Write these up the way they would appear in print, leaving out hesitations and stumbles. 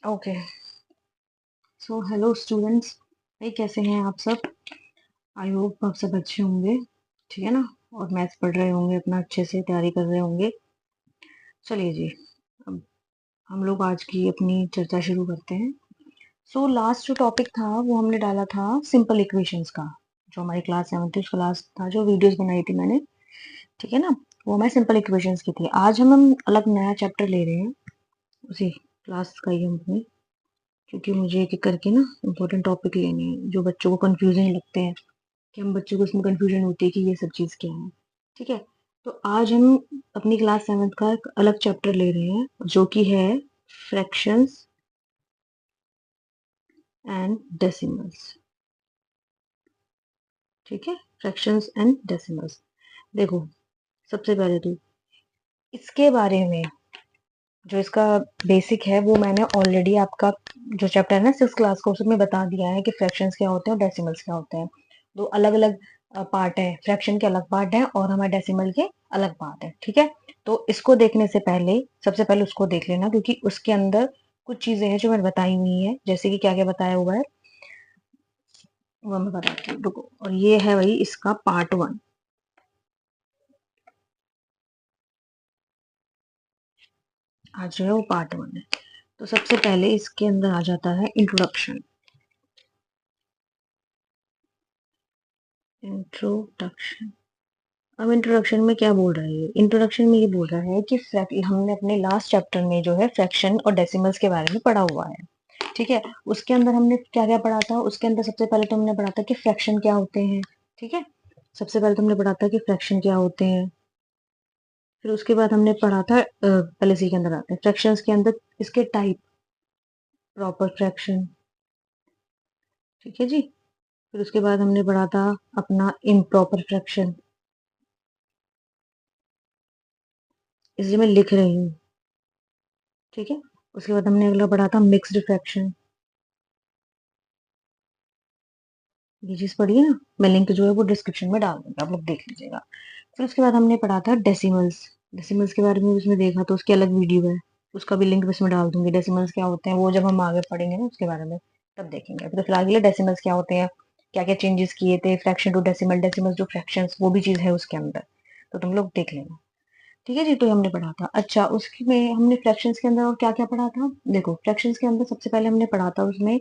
Okay. So hello students, भाई कैसे हैं आप सब? आई होप आप सब अच्छे होंगे, ठीक है ना? और मैथ्स पढ़ रहे होंगे, अपना अच्छे से तैयारी कर रहे होंगे। चलिए जी, अब हम लोग आज की अपनी चर्चा शुरू करते हैं। सो लास्ट जो टॉपिक था वो हमने डाला था सिंपल इक्वेशंस का। जो हमारी क्लास 7 थी उसका लास्ट था, जो वीडियोस बनाई थी मैंने, ठीक है ना? वो हमारे सिंपल इक्वेशंस की थी। आज हम अलग नया चैप्टर ले रहे हैं, उसी क्लास का ही हमने, क्योंकि मुझे एक एक करके ना इम्पोर्टेंट टॉपिक लेने हैं जो बच्चों को कंफ्यूजन लगते हैं, कि हम बच्चों को इसमें कंफ्यूजन होती है कि ये सब चीज़ क्या है। ठीक है, तो आज हम अपनी क्लास 7 का एक अलग चैप्टर ले रहे हैं जो कि है फ्रैक्शंस एंड डेसिमल्स। ठीक है, फ्रैक्शंस एंड डेसिमल्स। देखो, सबसे पहले तो इसके बारे में जो इसका बेसिक है वो मैंने ऑलरेडी आपका जो चैप्टर है ना 6 क्लास का, उसमें बता दिया है कि फ्रैक्शंस क्या होते हैं और डेसिमल्स क्या होते हैं। दो अलग अलग पार्ट है, फ्रैक्शन के अलग पार्ट है और हमारे डेसिमल के अलग पार्ट है। ठीक है, तो इसको देखने से पहले सबसे पहले उसको देख लेना, क्योंकि उसके अंदर कुछ चीजें हैं जो मैंने बताई हुई है, जैसे कि क्या क्या बताया हुआ है वो मैं बताती हूँ, रुको। और ये है भाई इसका पार्ट 1। आज जो है वो पार्ट 1 है। तो सबसे पहले इसके अंदर आ जाता है इंट्रोडक्शन। इंट्रोडक्शन। अब इंट्रोडक्शन में क्या बोल रहा है ये? इंट्रोडक्शन में ये बोल रहा है कि हमने अपने लास्ट चैप्टर में जो है फ्रैक्शन और डेसिमल्स के बारे में पढ़ा हुआ है। ठीक है, उसके अंदर हमने क्या क्या पढ़ा था? उसके अंदर सबसे पहले तो हमने पढ़ा था कि फ्रैक्शन क्या होते हैं। ठीक है, सबसे पहले तो हमने पढ़ा था कि फ्रैक्शन क्या होते हैं। फिर उसके बाद हमने पढ़ा था पहले इसी के अंदर आते हैं फ्रैक्शंस के अंदर इसके टाइप, प्रॉपर फ्रैक्शन। ठीक है जी। फिर उसके बाद हमने पढ़ा था अपना इम्प्रॉपर फ्रैक्शन, इसलिए मैं लिख रही हूँ। ठीक है, उसके बाद हमने अगला पढ़ा था मिक्स्ड फ्रैक्शन। ये चीज पढ़िए ना, मैं लिंक जो है वो डिस्क्रिप्शन में डाल दूंगी, आप लोग देख लीजिएगा। फिर उसके बाद हमने पढ़ा था डेसिमल्स। डेसिमल्स के बारे में उसमें देखा तो उसकी अलग वीडियो है, उसका भी लिंक इसमें डाल दूंगी। डेसिमल्स क्या होते हैं वो जब हम आगे पढ़ेंगे ना उसके बारे में तब देखेंगे। अभी तो फिलहाल के लिए डेसिमल्स क्या होते हैं, क्या क्या चेंजेस किए थे fraction to decimal, decimals to fractions, वो भी चीज है उसके अंदर, तो तुम लोग देख लेना। ठीक है जी, तो हमने पढ़ा था। अच्छा, उसकी में हमने फ्रैक्शंस के अंदर और क्या क्या पढ़ा था? देखो, फ्रैक्शंस के अंदर सबसे पहले हमने पढ़ा था उसमें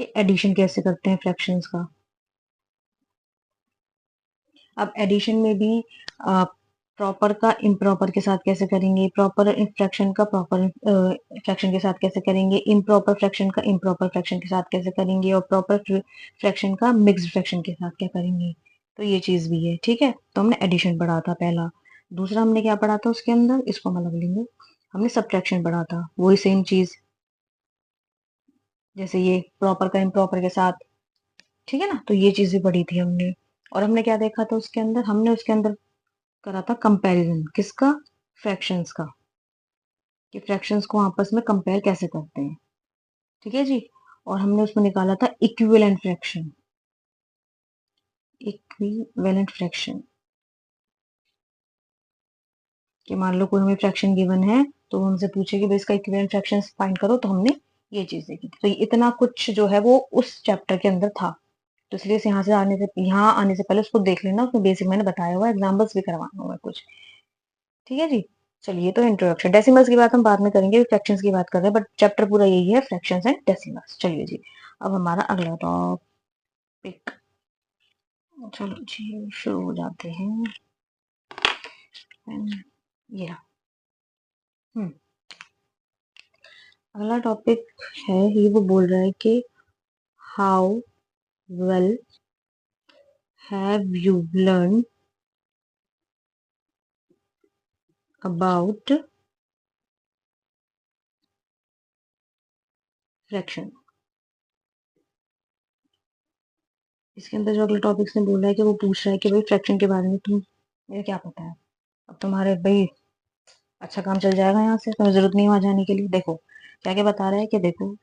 कि एडिशन कैसे करते हैं फ्रैक्शंस का। अब एडिशन में भी प्रॉपर का इम्प्रॉपर के साथ कैसे करेंगे, प्रॉपर फ्रैक्शन का प्रॉपर फ्रैक्शन के साथ कैसे करेंगे, इम्प्रॉपर फ्रैक्शन का इम्प्रॉपर फ्रैक्शन के साथ कैसे करेंगे, और प्रॉपर फ्रैक्शन का मिक्स्ड फ्रैक्शन के साथ क्या करेंगे। तो ये चीज भी है। ठीक है, तो हमने एडिशन पढ़ा था पहला। दूसरा हमने क्या पढ़ा था उसके अंदर, इसको हम अलग लेंगे। हमने सब्ट्रैक्शन पढ़ा था, वही सेम चीज, जैसे ये प्रॉपर का इम्प्रॉपर के साथ। ठीक है ना, तो ये चीजें पढ़ी थी हमने। और हमने क्या देखा था उसके अंदर? हमने उसके अंदर करा था कंपैरिजन, किसका? फ्रैक्शंस का, कि फ्रैक्शंस को आपस में कंपेयर कैसे करते हैं। ठीक है जी। और हमने उसमें निकाला था इक्विवेलेंट फ्रैक्शन। इक्विवेलेंट फ्रैक्शन, कि मान लो कोई हमें फ्रैक्शन गिवन है तो वो हमसे पूछे कि भाई इसका इक्विवेलेंट फ्रैक्शन फाइंड करो, तो हमने ये चीज देखी थी। तो ये इतना कुछ जो है वो उस चैप्टर के अंदर था, तो इसलिए यहाँ आने से पहले उसको देख लेना, उसमें बेसिक मैंने बताया हुआ, एग्जाम्पल्स भी करवाना हुआ है कुछ। ठीक है जी। चलिए, तो इंट्रोडक्शन, डेसिमल्स की बात हम बाद में करेंगे, फ्रैक्शंस की बात कर रहे हैं, बट चैप्टर पूरा यही है, फ्रैक्शंस एंड डेसिमल्स। चलिए जी, अब हमारा अगला टॉपिक, चलो जी शुरू हो जाते हैं। ये रहा। हम्म, अगला टॉपिक है, ये वो बोल रहा है कि how well have you learn about fraction. इसके अंदर जो अगले टॉपिक्स ने बोला है कि वो पूछ रहा है कि भाई फ्रैक्शन के बारे में मुझे क्या पता है। अब तुम्हारे भाई अच्छा काम चल जाएगा, यहाँ से तुम्हें जरूरत नहीं वहां जाने के लिए। देखो क्या क्या बता रहा है, कि देखो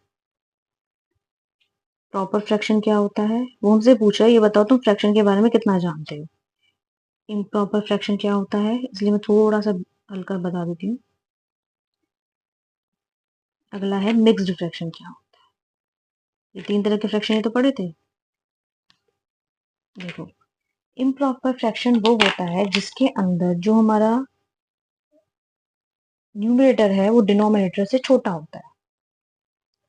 प्रॉपर फ्रैक्शन क्या होता है, वो हमसे पूछ रहा है ये बताओ तुम फ्रैक्शन के बारे में कितना जानते हो। इम्प्रॉपर फ्रैक्शन क्या होता है, इसलिए मैं थोड़ा सा हल्का बता देती हूँ। अगला है मिक्स्ड फ्रैक्शन क्या होता है। ये 3 तरह के फ्रैक्शन ये तो पढ़े थे। देखो, इम्प्रॉपर फ्रैक्शन वो होता है जिसके अंदर जो हमारा न्यूमरेटर है वो डिनोमिनेटर से छोटा होता है।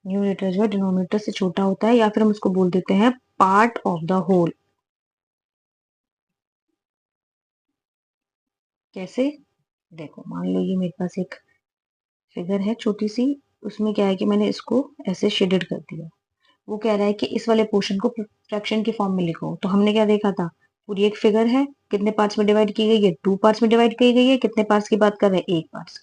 न्यूमरेटर जो है डिनोमिनेटर से छोटा होता है, या फिर हम उसको बोल देते हैं पार्ट ऑफ द होल। कैसे? देखो, मान लो ये मेरे पास एक फिगर है छोटी सी, उसमें क्या है कि मैंने इसको ऐसे शेडेड कर दिया। वो कह रहा है कि इस वाले पोर्शन को फ्रैक्शन के फॉर्म में लिखो। तो हमने क्या देखा था, पूरी एक फिगर है, कितने पार्ट्स में डिवाइड की गई है, 2 पार्ट्स में डिवाइड की गई है। कितने पार्ट्स की बात कर रहे हैं, 1 पार्ट्स।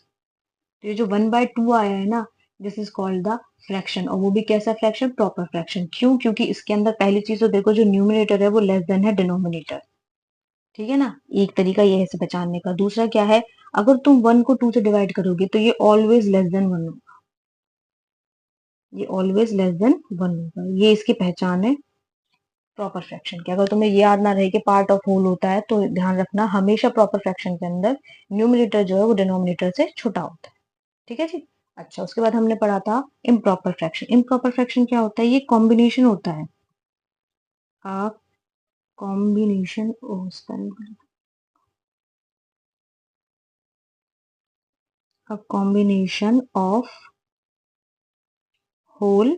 तो ये जो 1/2 आया है ना, this is called the fraction. और वो भी कैसा फ्रैक्शन, प्रॉपर फ्रैक्शन। क्यों? क्योंकि इसके अंदर पहली चीज तो देखो, जो न्यूमिनेटर है वो लेस देन है डिनोमिनेटर। ठीक है ना, एक तरीका ये है इसे पहचानने का। दूसरा क्या है, अगर तुम 1 को 2 से डिवाइड करोगे तो ये ऑलवेज लेस देन 1 होगा। ये ऑलवेज लेस देन 1 होगा। ये इसकी पहचान है प्रॉपर फ्रैक्शन की। अगर तुम्हें ये याद ना रहे कि पार्ट ऑफ होल होता है, तो ध्यान रखना हमेशा प्रॉपर फ्रैक्शन के अंदर न्यूमिनेटर जो है वो डिनोमिनेटर से छोटा होता है। ठीक है जी। अच्छा, उसके बाद हमने पढ़ा था इम्प्रॉपर फ्रैक्शन। इम्प्रॉपर फ्रैक्शन क्या होता है, ये कॉम्बिनेशन होता है। a combination a combination of whole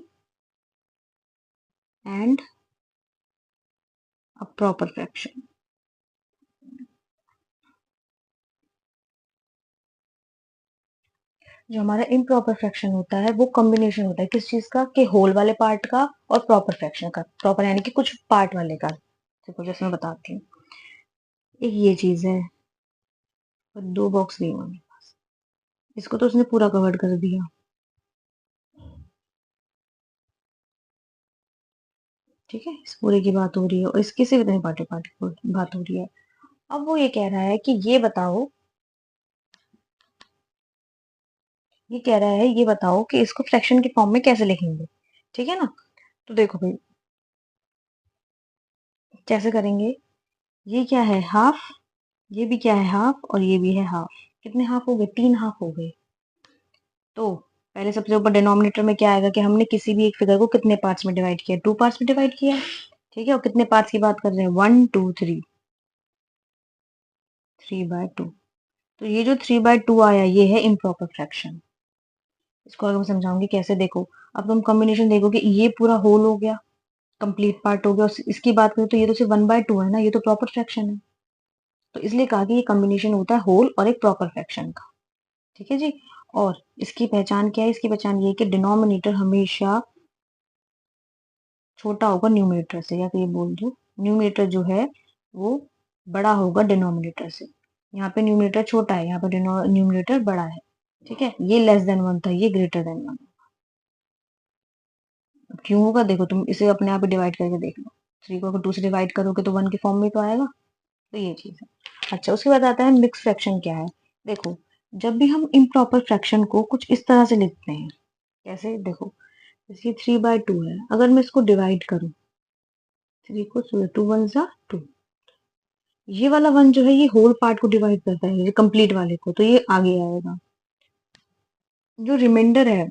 and a proper fraction। जो हमारा इम्प्रॉपर फ्रैक्शन होता है वो कॉम्बिनेशन होता है किस चीज का, कि होल वाले पार्ट का और प्रॉपर फ्रैक्शन का। प्रॉपर यानी कि कुछ पार्ट वाले का। देखो, जैसे मैं बताती हूँ, एक ये चीज है और 2 बॉक्स दिए हुए हैं। इसको तो उसने पूरा कवर कर दिया। ठीक है, इस पूरे की बात हो रही है और इसकी सिर्फ इतने पार्ट पार्ट बात हो रही है। अब वो ये कह रहा है कि ये बताओ, ये कह रहा है ये बताओ कि इसको फ्रैक्शन के फॉर्म में कैसे लिखेंगे। ठीक है ना, तो देखो भाई, कैसे करेंगे। ये क्या है, हाफ। ये भी क्या है, हाफ। और ये भी है हाफ। कितने हाफ हो गए, 3 हाफ हो गए। तो पहले सबसे ऊपर डिनोमिनेटर में क्या आएगा कि हमने किसी भी एक फिगर को कितने पार्ट्स में डिवाइड किया, 2 पार्ट्स में डिवाइड किया। ठीक है, और कितने पार्ट्स की बात कर रहे हैं, 1 2 3, 3/2। तो ये जो 3/2 आया, ये है इम्प्रॉपर फ्रैक्शन। इसको अगर मैं समझाऊंगी कैसे, देखो, अब तुम कॉम्बिनेशन देखो कि ये पूरा होल हो गया, कंप्लीट पार्ट हो गया। और इसकी बात करें तो ये तो सिर्फ 1/2 है ना, ये तो प्रॉपर फ्रैक्शन है। तो इसलिए कहा कि ये कॉम्बिनेशन होता है होल और एक प्रॉपर फ्रैक्शन का। ठीक है जी। और इसकी पहचान क्या है, इसकी पहचान ये है कि डिनोमिनेटर हमेशा छोटा होगा न्यूमरेटर से, या फिर ये बोल दो न्यूमरेटर जो है वो बड़ा होगा डिनोमिनेटर से। यहाँ पे न्यूमरेटर छोटा है, यहाँ पे न्यूमरेटर बड़ा है। ठीक है, ये लेस देन 1 था, ये ग्रेटर देन 1। क्यों होगा, देखो तुम इसे अपने आप ही डिवाइड करके देख लो। 3 को अगर 2 से डिवाइड करोगे तो 1 के फॉर्म में तो आएगा। तो ये चीज है। अच्छा, उसके बाद आता है मिक्स फ्रैक्शन क्या है। देखो, जब भी हम इम्प्रॉपर फ्रैक्शन को कुछ इस तरह से लिखते हैं, कैसे, देखो, इसकी 3/2 है, अगर मैं इसको डिवाइड करूं, 3 को 2 1 जा 2, ये वाला 1 जो है ये होल पार्ट को डिवाइड करता है, ये कंप्लीट वाले को, तो ये आगे आएगा। जो रिमाइंडर है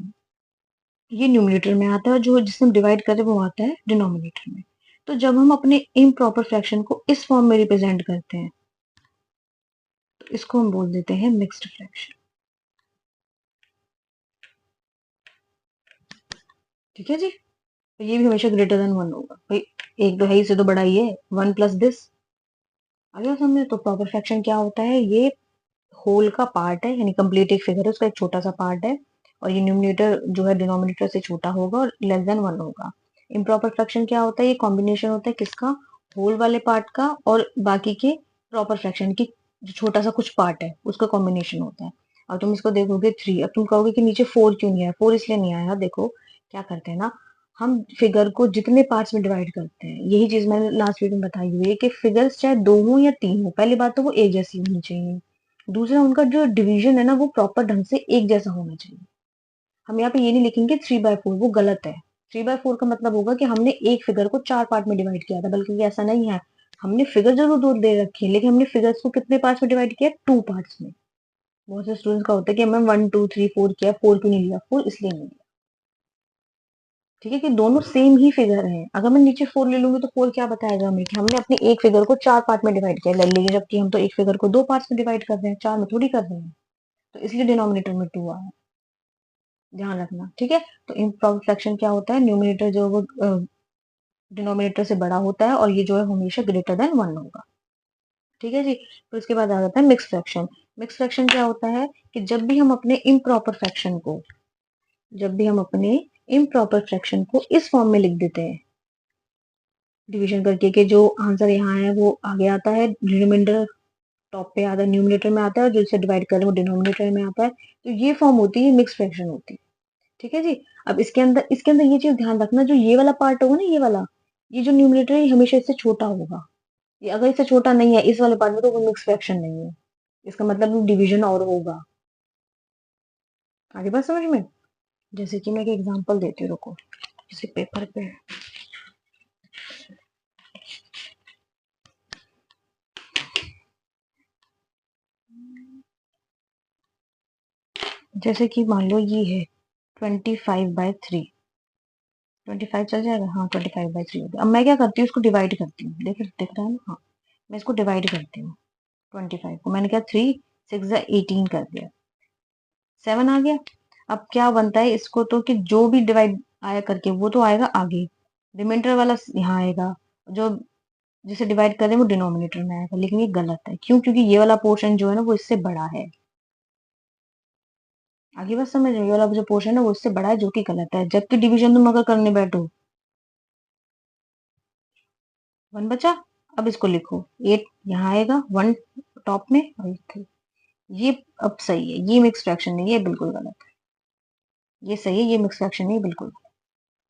ये न्यूमरेटर में आता है, और जो जिससे हम डिवाइड कर रहे हैं वो आता है डिनोमिनेटर में। तो जब हम अपने इम्प्रॉपर फ्रैक्शन को इस फॉर्म में रिप्रेजेंट करते हैं, तो इसको हम बोल देते हैं मिक्स्ड फ्रैक्शन। ठीक है जी। तो ये भी हमेशा ग्रेटर देन 1 होगा भाई। एक तो है, इससे तो बड़ा ही है, 1 प्लस दिस। अगर समझे तो प्रॉपर फ्रैक्शन क्या होता है, ये होल का पार्ट है, यानी कंप्लीट एक फिगर है, उसका एक छोटा सा पार्ट है। और ये न्यूमरेटर जो है डिनोमिनेटर से छोटा होगा और लेस देन 1 होगा। इम्प्रॉपर फ्रैक्शन क्या होता है, ये कॉम्बिनेशन होता है किसका, होल वाले पार्ट का और बाकी के प्रॉपर फ्रैक्शन की जो छोटा सा कुछ पार्ट है उसका कॉम्बिनेशन होता है। और तुम इसको देखोगे 3, अब तुम कहोगे कि नीचे 4 क्यों नहीं आया, 4 इसलिए नहीं आया, देखो क्या करते हैं ना, हम फिगर को जितने पार्ट्स में डिवाइड करते हैं, यही चीज मैंने लास्ट वीडियो में बताई हुई है कि फिगर्स चाहे 2 हो या 3 हो, पहली बात तो वो एक जैसी होनी चाहिए। दूसरा, उनका जो डिवीजन है ना वो प्रॉपर ढंग से एक जैसा होना चाहिए। हम यहाँ पे ये नहीं लिखेंगे 3/4, वो गलत है। 3/4 का मतलब होगा कि हमने एक फिगर को 4 पार्ट में डिवाइड किया था, बल्कि ये ऐसा नहीं है। हमने फिगर जरूर दो दे रखी है, लेकिन हमने फिगर्स को कितने पार्ट्स में डिवाइड किया, 2 पार्ट्स में। बहुत से स्टूडेंट्स का होता है कि मैम 1 2 3 4 किया, 4 क्यों नहीं लिया, 4 इसलिए नहीं लिया। ठीक है, कि दोनों सेम ही फिगर है। अगर मैं नीचे 4 ले लूंगी तो 4 क्या बताएगा हमें, कि हमने अपने एक फिगर को 4 पार्ट में डिवाइड किया, लेकिन जबकि हम तो एक फिगर को 2 पार्ट्स में डिवाइड कर रहे हैं, 4 में थोड़ी कर रहे हैं। तो इसलिए डिनोमिनेटर में 2 आया, ध्यान रखना। ठीक है, तो इम्प्रॉपर फ्रैक्शन क्या होता है, न्यूमिनेटर जो वो डिनोमिनेटर से बड़ा होता है, और ये जो है हमेशा ग्रेटर देन 1 होगा। ठीक है जी। तो इसके बाद आ जाता है मिक्स फ्रैक्शन। मिक्स फ्रैक्शन क्या होता है, कि जब भी हम अपने इम्प्रॉपर फ्रैक्शन को इस फॉर्म में लिख देते हैं, डिवीजन करके, के जो आंसर यहाँ है वो आगे आता है, रिमाइंडर टॉप पे आता है, न्यूमिनेटर में आता है, और जो इसे डिवाइड कर रहे हैं वो डिनोमिनेटर में आता है। तो ये फॉर्म होती है मिक्स फ्रैक्शन होती है। ठीक है जी। अब इसके अंदर ये चीज ध्यान रखना, जो ये वाला पार्ट होगा ना, ये वाला, ये जो न्यूमिनेटर है ये हमेशा इससे छोटा होगा। ये अगर इससे छोटा नहीं है इस वाले पार्ट में, तो वो मिक्स फ्रैक्शन नहीं है, इसका मतलब डिवीजन और होगा। आगे बात समझ में। जैसे कि मैं एक एग्जांपल देती हूँ, रुको, जैसे पेपर पे, जैसे कि मान लो ये है 25/3, 25 चल जाएगा, हाँ 25/3 हो गया। अब मैं क्या करती हूँ, इसको डिवाइड करती हूँ, दिख रहा है ना, हाँ, मैं इसको डिवाइड करती हूँ। 25 को मैंने क्या 3 6 18 कर दिया, 7 आ गया। अब क्या बनता है इसको, तो कि जो भी डिवाइड आया करके वो तो आएगा आगे, रिमाइंडर वाला यहाँ आएगा, जो जिसे डिवाइड कर रहे हैं वो डिनोमिनेटर में आएगा। लेकिन ये गलत है, क्यों, क्योंकि ये वाला पोर्शन जो है ना वो इससे बड़ा है। आगे बात समझ रहे हो, ये वाला जो पोर्शन है वो इससे बड़ा है, जो कि गलत है। जबकि डिवीजन तुम अगर करने बैठो, 1 बचा, अब इसको लिखो, 8 यहाँ आएगा, 1 टॉप में और 3, ये अब सही है। ये मिक्स फ्रैक्शन नहीं है, बिल्कुल गलत है। ये सही है, ये मिक्स फ्रैक्शन नहीं है, बिल्कुल।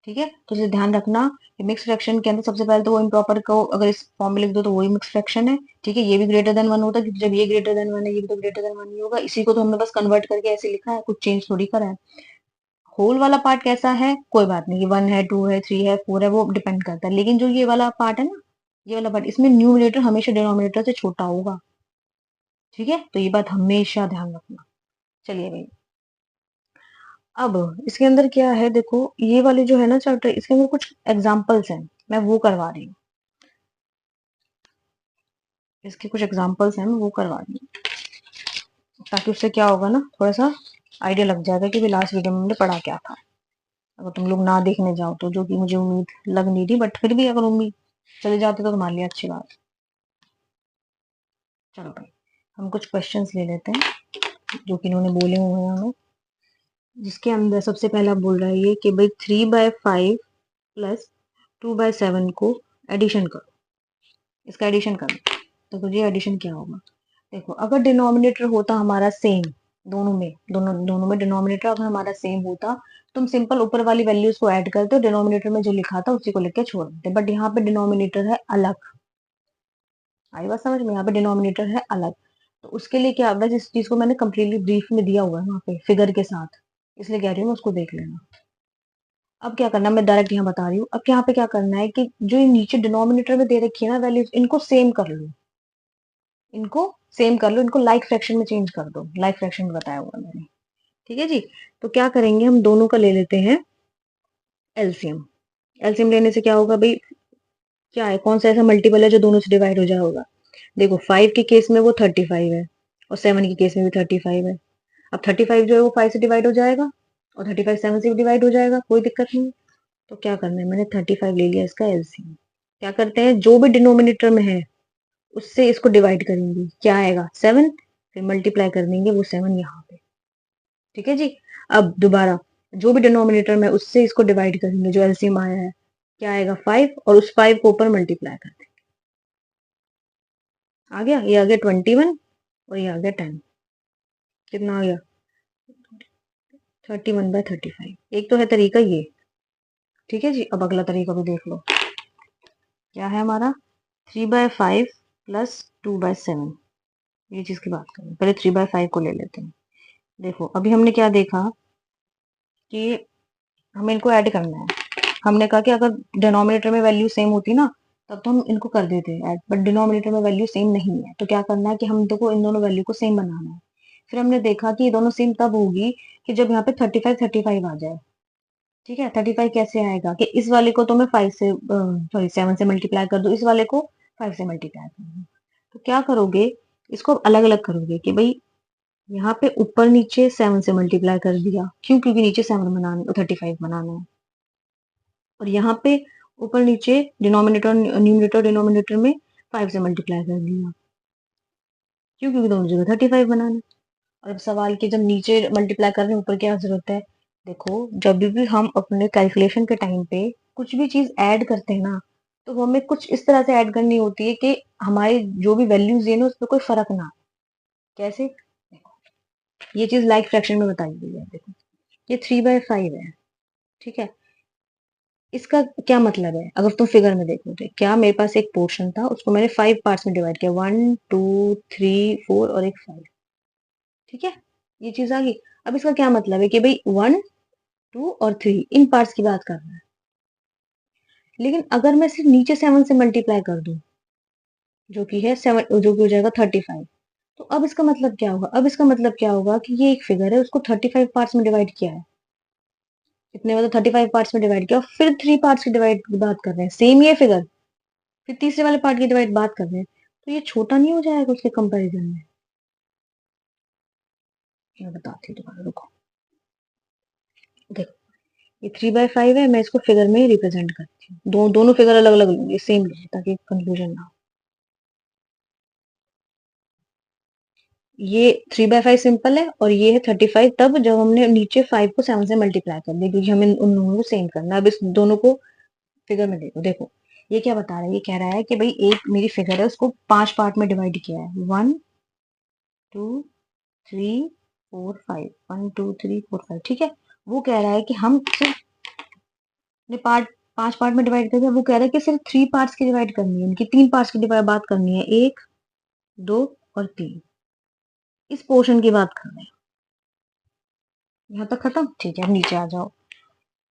ठीक है, तो इसे ध्यान रखना कि मिक्स फ्रैक्शन के अंदर सबसे पहले तो वो इम्प्रॉपर को अगर इस फॉर्म में लिख दो तो वही मिक्स फ्रैक्शन है। ठीक है, ये भी ग्रेटर देन 1 होता है, क्योंकि जब ये ग्रेटर देन 1 है ये भी तो ग्रेटर देन 1 ही होगा। इसी को तो हमने बस कन्वर्ट करके ऐसे लिखा है, कुछ चेंज थोड़ी करा है। होल वाला पार्ट कैसा है कोई बात नहीं, 1 है, 2 है, 3 है, 4 है, वो डिपेंड करता है। लेकिन जो ये वाला पार्ट है ना, ये वाला पार्ट, इसमें न्यूमरेटर हमेशा डिनोमिनेटर से छोटा होगा। ठीक है, तो ये बात हमेशा ध्यान रखना। चलिए भाई, अब इसके अंदर क्या है, देखो ये वाले जो है ना चैप्टर, इसके अंदर कुछ एग्जाम्पल्स हैं, मैं वो करवा रही हूँ। इसके कुछ एग्जाम्पल्स हैं, मैं वो करवा रही हूँ, ताकि उससे क्या होगा ना, थोड़ा सा आइडिया लग जाएगा कि भी लास्ट वीडियो में हमने पढ़ा क्या था। अगर तुम लोग ना देखने जाओ तो, जो कि मुझे उम्मीद लग नहीं रही, बट फिर भी अगर उम्मीद चले जाते तो तुम्हारे लिए अच्छी बात। चलो भाई, हम कुछ क्वेश्चंस ले लेते हैं जो कि इन्होंने बोले हुए हैं हमें। जिसके अंदर सबसे पहला बोल रहा है ये कि भाई 3/5 प्लस 2/7 को एडिशन करो, इसका एडिशन करो। तो तुझे एडिशन क्या होगा, देखो अगर डिनोमिनेटर होता हमारा सेम, दोनों में डिनोमिनेटर अगर हमारा सेम होता, तुम सिंपल ऊपर वाली वैल्यूज को ऐड करते हो, डिनोमिनेटर में जो लिखा था उसी को लिख के छोड़ देते। बट यहाँ पे डिनोमिनेटर है अलग, आई बात समझ में, यहाँ पे डिनोमिनेटर है अलग। तो उसके लिए क्या होगा, जिस चीज को मैंने कंप्लीटली ब्रीफ में दिया हुआ है वहाँ पे फिगर के साथ, इसलिए कह रही हूँ उसको देख लेना। अब क्या करना, मैं डायरेक्ट यहाँ बता रही हूँ। अब यहाँ पे क्या करना है कि जो ये नीचे डिनोमिनेटर में दे रखी है ना वैल्यूज, इनको सेम कर लो, इनको लाइक फ्रैक्शन में चेंज कर दो, लाइक फ्रैक्शन में बताया हुआ मैंने। ठीक है जी। तो क्या करेंगे, हम दोनों का ले लेते हैं एलसीएम। एलसीएम लेने से क्या होगा भाई, क्या है, कौन सा ऐसा मल्टीपल है जो दोनों से डिवाइड हो जाएगा। देखो 5 के केस में वो 35 है, और 7 के केस में भी 35 है। अब 35 जो है वो 5 से डिवाइड हो जाएगा, और 35 7 से भी डिवाइड हो जाएगा, कोई दिक्कत नहीं। तो क्या करना है, मैंने 35 ले लिया इसका एलसीएम। क्या करते हैं, जो भी डिनोमिनेटर में है उससे इसको डिवाइड करेंगे, क्या आएगा 7, फिर मल्टीप्लाई कर देंगे वो 7 यहाँ पे। ठीक है जी। अब दोबारा जो भी डिनोमिनेटर में उससे इसको डिवाइड करेंगे, जो एलसीएम आया है, क्या आएगा 5, और उस 5 को ऊपर मल्टीप्लाई कर देंगे। आ गया, ये आ गया 21, और ये आ गया 10। कितना आ गया, 31/35। एक तो है तरीका ये। ठीक है जी। अब अगला तरीका भी देख लो, क्या है हमारा, 3/5 प्लस 2/7। ये चीज की बात करें, पहले 3/5 को ले लेते हैं। देखो अभी हमने क्या देखा कि हमें इनको ऐड करना है। हमने कहा कि अगर डिनोमिनेटर में वैल्यू सेम होती ना, तब तो हम इनको कर देते ऐड, बट डिनोमिनेटर में वैल्यू सेम नहीं है, तो क्या करना है कि हम देखो इन दोनों वैल्यू को सेम बनाना है। फिर हमने देखा कि ये दोनों सेम तब होगी कि जब यहाँ पे 35 35 आ जाए। ठीक है, 35 कैसे आएगा कि इस वाले को तो मैं 5 से सॉरी 7 से मल्टीप्लाई कर दूं, इस वाले को 5 से मल्टीप्लाई कर दूं। तो क्या करोगे, इसको अलग अलग करोगे कि भाई यहाँ पे ऊपर नीचे 7 से मल्टीप्लाई कर दिया, क्यों, क्योंकि नीचे 7 बनाना 35 बनाना है। और यहाँ पे ऊपर नीचे डिनोमिनेटर न्यूमरेटर डिनोमिनेटर में 5 से मल्टीप्लाई कर दिया, क्यों, क्योंकि दोनों जगह 35 बनाना है। और अब सवाल के जब नीचे मल्टीप्लाई कर रहे हैं ऊपर क्या जरूरत है, देखो जब भी हम अपने कैलकुलेशन के टाइम पे कुछ भी चीज ऐड करते हैं ना, तो वो हमें कुछ इस तरह से ऐड करनी होती है कि हमारी जो भी वैल्यूज है ना उस पर कोई फर्क ना आए। कैसे, देखो ये चीज लाइक फ्रैक्शन में बताई गई है। देखो ये 3/5 है, ठीक है। इसका क्या मतलब है, अगर तुम फिगर में देखो तो क्या मेरे पास एक पोर्शन था, उसको मैंने 5 पार्ट्स में डिवाइड किया, 1 2 3 4 और एक 5, ठीक है। ये चीज आ गई। अब इसका क्या मतलब है कि भाई 1 2 और 3 इन पार्ट्स की बात कर रहा है। लेकिन अगर मैं सिर्फ नीचे 7 से मल्टीप्लाई कर दूं, जो कि है 7, जो कि हो जाएगा 35, तो अब इसका मतलब क्या होगा, अब इसका मतलब क्या होगा कि ये एक फिगर है, उसको 35 पार्ट्स में डिवाइड किया है। इतने मतलब 35 पार्ट्स में डिवाइड किया और फिर 3 पार्ट्स की डिवाइड की बात कर रहे हैं, सेम ये फिगर, फिर तीसरे वाले पार्ट की डिवाइड बात कर रहे हैं, तो ये छोटा नहीं हो जाएगा उसके कंपैरिजन में। मैं बताती हूँ दोबारा, रुको। देखो ये 3/5 है, मैं इसको फिगर में रिप्रेजेंट करती हूँ, दोनों फिगर अलग अलग लूंगी, सेम लूंगी ताकि कंफ्यूजन ना हो। ये 3/5 सिंपल है और ये है 35, तब जब हमने नीचे 5 को 7 से मल्टीप्लाई कर दिया, क्योंकि हमें उन दोनों को सेम करना है। अब इस दोनों को फिगर में देखो, देखो ये क्या बता रहा है, ये कह रहा है कि भाई एक मेरी फिगर है, उसको 5 पार्ट में डिवाइड किया है, 1 2 3 4 5, 1 2 3 4 5, ठीक है। वो कह रहा है कि हम सिर्फ ने पार्ट 5 पार्ट में डिवाइड कर दिया, वो कह रहा है कि सिर्फ 3 पार्ट्स की डिवाइड करनी है, उनकी 3 पार्ट्स की डिवाइड बात करनी है, 1 2 और 3, इस पोर्शन की बात कर रहे हैं। यहाँ तक खत्म, ठीक है। अब नीचे आ जाओ।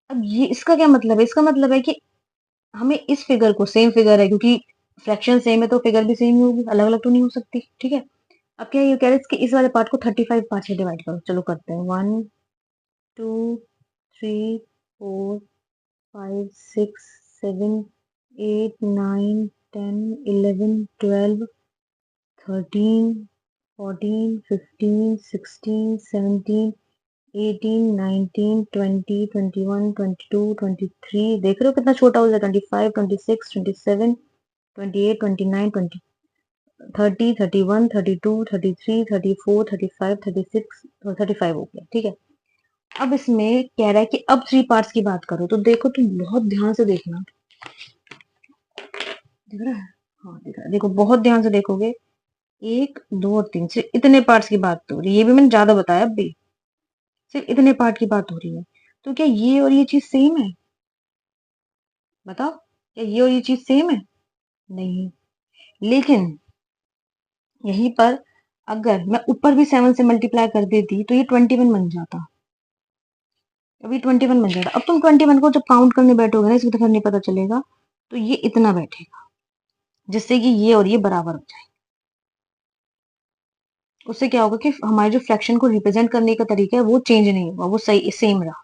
अब ये इसका क्या मतलब है, इसका मतलब है कि हमें इस फिगर को, सेम फिगर है क्योंकि फ्रैक्शन सेम है तो फिगर भी सेम ही होगी, अलग अलग तो नहीं हो सकती, ठीक है। अब क्या ये कह रहे हैं कि इस वाले पार्ट को 35 पार्ट से डिवाइड करो, चलो करते हैं, 1 2 3 4 5 6 7 8 9 10 11 12 13 14 15 16 17 18 19 20 21 22 23, देख रहे हो कितना छोटा हो जाए, 25 26 27 28 29 30 31 32 33 34 35 36 हो गया, ठीक है। अब इसमें कह रहा है कि अब 3 पार्ट्स की बात करो, तो देखो तुम बहुत ध्यान से देखना, दिख रहा है, हाँ दिख रहा है, देखो बहुत ध्यान से देखोगे, 1 2 और 3 सिर्फ इतने पार्ट्स की बात तो हो रही है, ये भी मैंने ज्यादा बताया, अब भी सिर्फ इतने पार्ट की बात हो रही है। तो क्या ये और ये चीज सेम है, बताओ, क्या ये और ये चीज सेम है, नहीं। लेकिन यहीं पर अगर मैं ऊपर भी 7 से मल्टीप्लाई कर देती तो ये 21 बन जाता, अभी 21 बन जाता। अब तुम 21 को जब काउंट करने बैठोगे ना, इसमें तो फिर नहीं पता चलेगा, तो ये इतना बैठेगा, जिससे कि ये और ये बराबर हो जाए। उससे क्या होगा कि हमारे जो फ्रैक्शन को रिप्रेजेंट करने का तरीका है वो चेंज नहीं होगा, वो सही सेम रहा।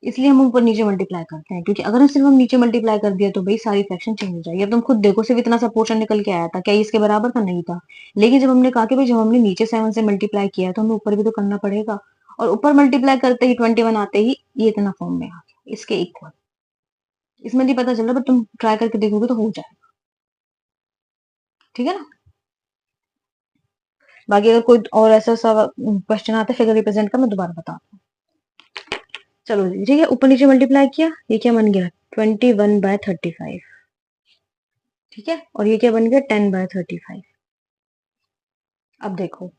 इसलिए हम ऊपर नीचे मल्टीप्लाई करते हैं, क्योंकि अगर सिर्फ हम नीचे मल्टीप्लाई कर दिया तो भाई सारी फ्रैक्शन चेंज हो जाएगी। अब तुम खुद देखो, सिर्फ इतना सा पोर्शन निकल के आया था, क्या ये इसके बराबर था, नहीं था। लेकिन जब हमने कहा कि भाई जब हमने नीचे 7 से मल्टीप्लाई किया तो हमें ऊपर भी तो करना पड़ेगा, और ऊपर मल्टीप्लाई करते ही 21 आते ही ये इतना फॉर्म में आ गया, इसके इक्वल। इसमें नहीं पता चल रहा, बट तुम ट्राई करके देखोगे तो हो जाएगा, ठीक है ना। बाकी अगर कोई और ऐसा सा क्वेश्चन आता है फिगर रिप्रेजेंट का, मैं दोबारा बताता हूँ। चलो जी, ठीक है, ऊपर नीचे मल्टीप्लाई किया, ये क्या बन गया, 21/35, ठीक है। और ये क्या बन गया, 10/35। अब देखो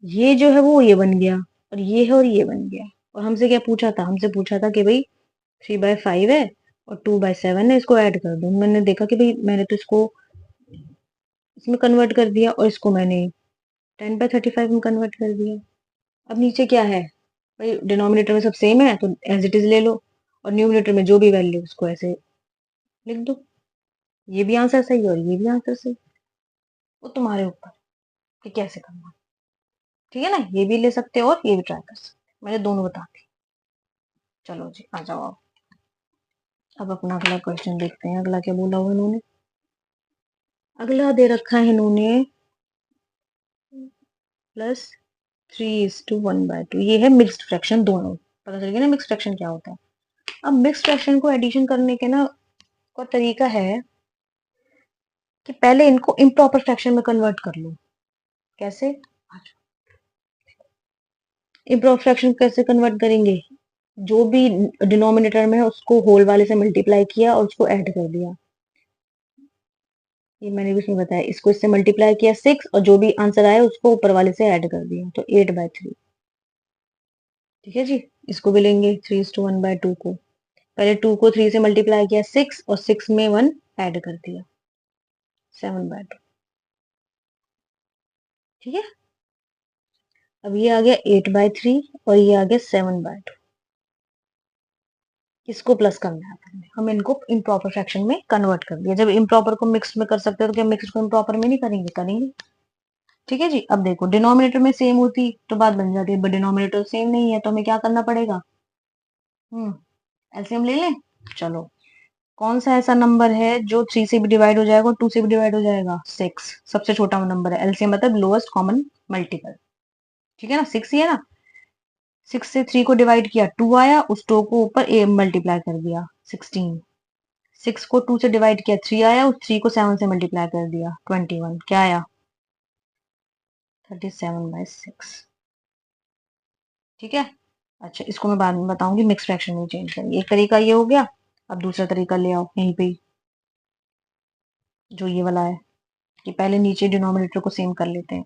ये जो है वो ये बन गया, और ये है और ये बन गया। और हमसे क्या पूछा था, हमसे पूछा था कि भाई 3/5 है और 2/7 है, इसको ऐड कर दो। मैंने देखा कि भाई मैंने तो इसको इसमें कन्वर्ट कर दिया और इसको मैंने 10/35 में कन्वर्ट कर दिया। अब नीचे क्या है, भाई डिनोमिनेटर में सब सेम है तो एज इट इज ले लो, और न्यूमिनेटर में जो भी वैल्यू उसको ऐसे लिख दो। ये भी आंसर सही है और ये भी आंसर सही, वो तुम्हारे ऊपर कि कैसे करना है, ठीक है ना। ये भी ले सकते हो और ये भी ट्राई कर सकते हो, मैंने दोनों बता दी। चलो जी आ जाओ अब अपना अगला क्वेश्चन देखते हैं। अगला क्या बोला हुआ इन्होंने। अगला दे रखा है इन्होंने +3:1/2। ये है मिक्स्ड फ्रैक्शन दोनों। पता चल गया ना मिक्स्ड फ्रैक्शन क्या होता है। अब मिक्स्ड फ्रैक्शन को एडिशन करने के ना का तरीका है कि पहले इनको इम्प्रॉपर फ्रैक्शन में कन्वर्ट कर लो। कैसे? इम्प्रॉपर फ्रैक्शन कैसे कन्वर्ट करेंगे? जो भी डिनोमिनेटर में है उसको होल वाले से मल्टीप्लाई किया और उसको ऐड कर दिया। ये मैंने भी इसमें बताया, इसको इससे मल्टीप्लाई किया 6 और जो भी आंसर आया उसको ऊपर वाले से ऐड कर दिया तो 8/3। ठीक है जी। इसको भी लेंगे 3:1/2 को। पहले 2 को 3 से मल्टीप्लाई किया 6 और 6 में 1 ऐड कर दिया 7/2। ठीक है। अब ये आ गया 8/3 और ये आ गया 7/2। इसको प्लस करना है अपन ने। हम इनको इम्प्रॉपर फ्रैक्शन में कन्वर्ट कर दिया। जब इम्प्रॉपर को मिक्स में कर सकते हो तो क्या मिक्स को इम्प्रॉपर में नहीं करेंगे? करेंगे। ठीक है जी। अब देखो डिनोमिनेटर में सेम होती तो बात बन जाती है, बट डिनोमिनेटर सेम नहीं है तो हमें क्या करना पड़ेगा? एलसीएम ले लें। चलो कौन सा ऐसा नंबर है जो 3 से भी डिवाइड हो जाएगा और 2 से भी डिवाइड हो जाएगा? 6 सबसे छोटा नंबर है। एलसीएम मतलब लोएस्ट कॉमन मल्टीपल। ठीक है ना, 6 ही है ना। 6 से 3 को डिवाइड किया 2 आया, उस 2 को ऊपर ए मल्टीप्लाई कर दिया 16। 6 को 2 से डिवाइड किया 3 आया, उस 3 को 7 से मल्टीप्लाई कर दिया 21। क्या आया? 37/6। ठीक है। अच्छा इसको मैं बाद में बताऊंगी मिक्स फ्रैक्शन में चेंज करेंगे। एक तरीका ये हो गया। अब दूसरा तरीका ले आओ यहीं पे ही, जो ये वाला है कि पहले नीचे डिनोमिनेटर को सेम कर लेते हैं।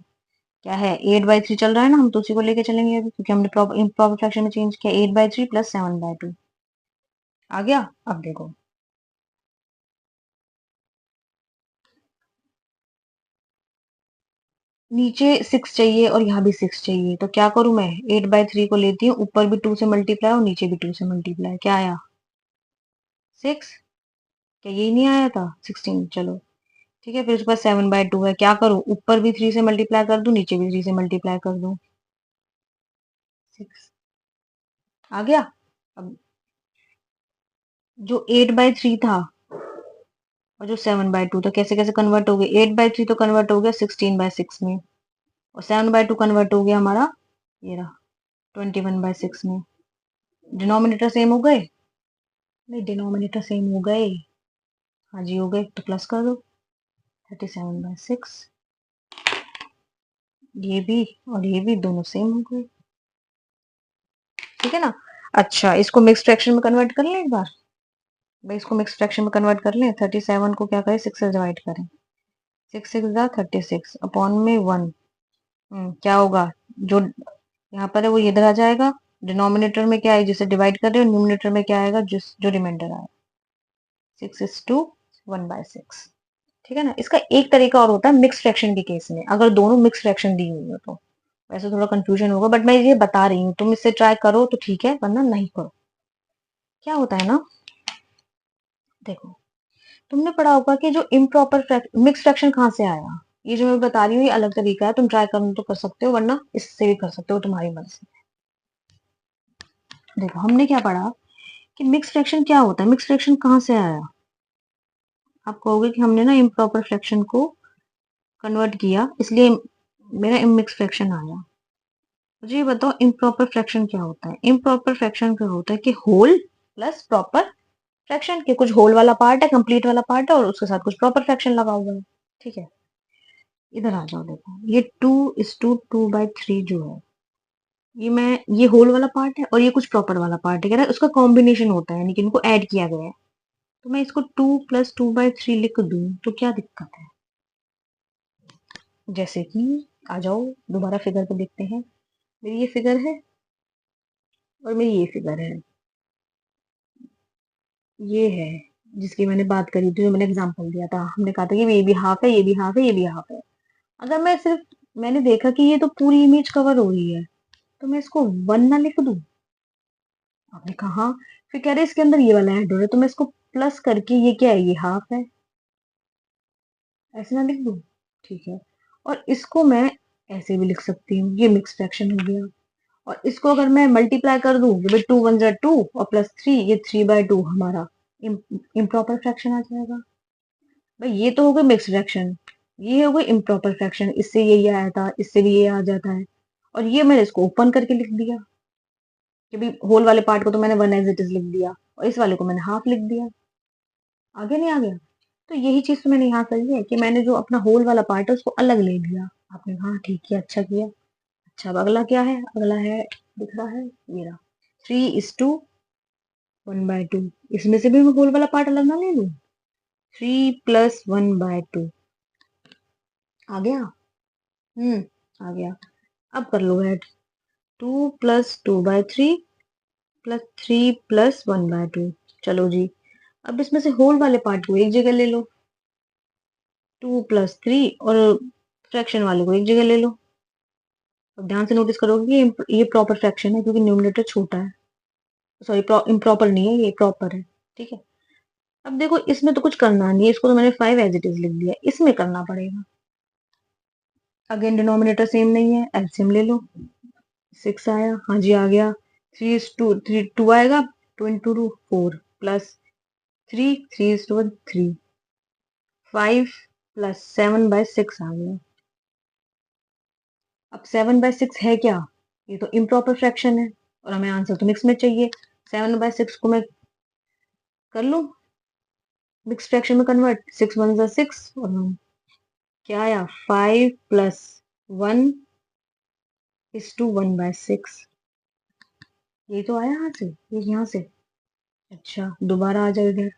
क्या है? 8/3 चल रहा है ना, हम तो उसी को लेके चलेंगे अभी क्योंकि हमने इम्प्रॉपर फ्रैक्शन में चेंज किया। 8/3 + 7/2 आ गया। अब देखो नीचे 6 चाहिए और यहाँ भी 6 चाहिए तो क्या करूं मैं? 8/3 को लेती हूँ, ऊपर भी 2 से मल्टीप्लाई और नीचे भी 2 से मल्टीप्लाई। क्या आया? 6। क्या यही नहीं आया था? 16। चलो ठीक है। फिर उसके बाद 7/2 है। क्या करूं? ऊपर भी 3 से मल्टीप्लाई कर दूं, नीचे भी 3 से मल्टीप्लाई कर दूं। 6 आ गया। अब जो 8/3 था और जो 7/2 था कैसे कैसे कन्वर्ट हो गए? 8/3 तो कन्वर्ट हो गया 16/6 में और 7/2 कन्वर्ट हो गया हमारा ये रहा 21/6 में। डिनोमिनेटर सेम हो गए? नहीं डिनोमिनेटर सेम हो गए। हाँ जी हो गए तो प्लस कर दो 37/6। ये भी और ये भी दोनों सेम हो गए। ठीक है ना। अच्छा इसको मिक्स फ्रैक्शन में कन्वर्ट कर लें एक बार। भाई इसको मिक्स फ्रैक्शन में कन्वर्ट कर लें। 37 को क्या करें? 6 से डिवाइड करें। 6 6 36 अपॉन में 1। क्या होगा? जो यहाँ पर है वो इधर आ जाएगा। डिनोमिनेटर में क्या है जिसे डिवाइड कर रहे हो, न्यूमिनेटर में क्या आएगा जिस जो रिमाइंडर आएगा 6:1/6। ठीक है ना। इसका एक तरीका और होता है मिक्स फ्रैक्शन के केस में, अगर दोनों मिक्स फ्रैक्शन दी हुई हो तो। वैसे थोड़ा कंफ्यूजन होगा बट मैं ये बता रही हूँ, तुम इससे ट्राई करो तो ठीक है वरना नहीं करो। क्या होता है ना, देखो तुमने पढ़ा होगा कि जो इम्प्रॉपर मिक्स फ्रैक्शन कहाँ से आया। ये जो मैं बता रही हूँ ये अलग तरीका है, तुम ट्राई करना तो कर सकते हो वरना इससे भी कर सकते हो, तुम्हारी मर्जी। देखो हमने क्या पढ़ा कि मिक्स फ्रैक्शन क्या होता है, मिक्स फ्रैक्शन कहाँ से आया। आप कहोगे कि हमने ना इम्प्रॉपर फ्रैक्शन को कन्वर्ट किया इसलिए मेरा मिक्स फ्रैक्शन आया। मुझे ये बताओ इम्प्रॉपर फ्रैक्शन क्या होता है। इम्प्रॉपर फ्रैक्शन क्या होता है कि होल प्लस प्रॉपर फ्रैक्शन के कुछ होल वाला पार्ट है, कंप्लीट वाला पार्ट है और उसके साथ कुछ प्रॉपर फ्रैक्शन लगा हुआ है। ठीक है। इधर आ जाओ। देखो ये 2:2/3 जो है ये होल वाला पार्ट है और ये कुछ प्रॉपर वाला पार्ट है, कह रहा है उसका कॉम्बिनेशन होता है यानी कि इनको ऐड किया गया है। तो मैं इसको 2 + 2/3 लिख दूं तो क्या दिक्कत है? जैसे कि आ जाओ दोबारा फिगर पे देखते हैं। मेरी ये फिगर है और मेरी ये फिगर है। ये है जिसकी मैंने बात करी थी, जो मैंने एग्जांपल दिया था। हमने कहा था कि ये भी हाफ है, ये भी हाफ है, ये भी हाफ है। अगर मैं सिर्फ मैंने देखा कि ये तो पूरी इमेज कवर हो रही है तो मैं इसको 1 ना लिख दूं। आपने कहा हाँ। फिर कह रहे इसके अंदर ये वाला ऐड हो रहा है तो मैं इसको प्लस करके ये क्या है, ये हाफ है, ऐसे ना लिख दूं। ठीक है। और इसको मैं ऐसे भी लिख सकती हूँ, ये मिक्स फ्रैक्शन हो गया। और इसको अगर मैं मल्टीप्लाई कर दूं, ये 2 1 2 और +3, ये 3/2 हमारा इम्प्रॉपर फ्रैक्शन आ जाएगा। भाई ये तो हो गई मिक्स फ्रैक्शन, ये हो गई इम्प्रॉपर फ्रैक्शन, इससे ये आया था, इससे भी ये आ जाता है। और ये मैंने इसको ओपन करके लिख दिया कि भाई होल वाले पार्ट को तो मैंने 1 एज इट इज लिख दिया और इस वाले को मैंने हाफ लिख दिया। आगे नहीं आ गया? तो यही चीज तो मैंने यहाँ करी है कि मैंने जो अपना होल वाला पार्ट है उसको अलग ले लिया। आपने कहा हाँ ठीक किया, अच्छा किया। अच्छा अब अगला क्या है? अगला है, दिख रहा है मेरा 3:1/2। इसमें से भी मैं होल वाला पार्ट अलग ना ले लूं? 3 + 1/2 आ गया। आ गया। अब कर लो ऐड। 2 + 2/3 +3 + 1/2। चलो जी, अब इसमें से होल वाले पार्ट को एक जगह ले लो, 2 + 3, और फ्रैक्शन वाले को एक जगह ले लो। अब ध्यान से नोटिस करोगे कि ये प्रॉपर फ्रैक्शन है क्योंकि न्यूमरेटर छोटा है। सॉरी, इम्प्रॉपर नहीं है, ये प्रॉपर है। ठीक है। अब देखो इसमें तो कुछ करना नहीं है, इसको तो मैंने 5 एज इट इज लिख दिया, इसमें करना पड़ेगा। अगेन डिनोमिनेटर सेम नहीं है, एलसीएम ले लो। 6 आया, हाँ जी आ गया। 3 आएगा, 2 × 2 4 +3 3 3 5 + 7/6 आ गया। अब 7/6 है क्या? ये तो इम्प्रॉपर फ्रैक्शन है और हमें आंसर तो मिक्स में चाहिए। 7/6 को मैं कर लूं मिक्स फ्रैक्शन में कन्वर्ट, 6 1 6 और 1 क्या आया, 5 + 1 = 1/6। ये तो आया यहाँ से, ये यहाँ से। अच्छा दोबारा आ जाओ इधर।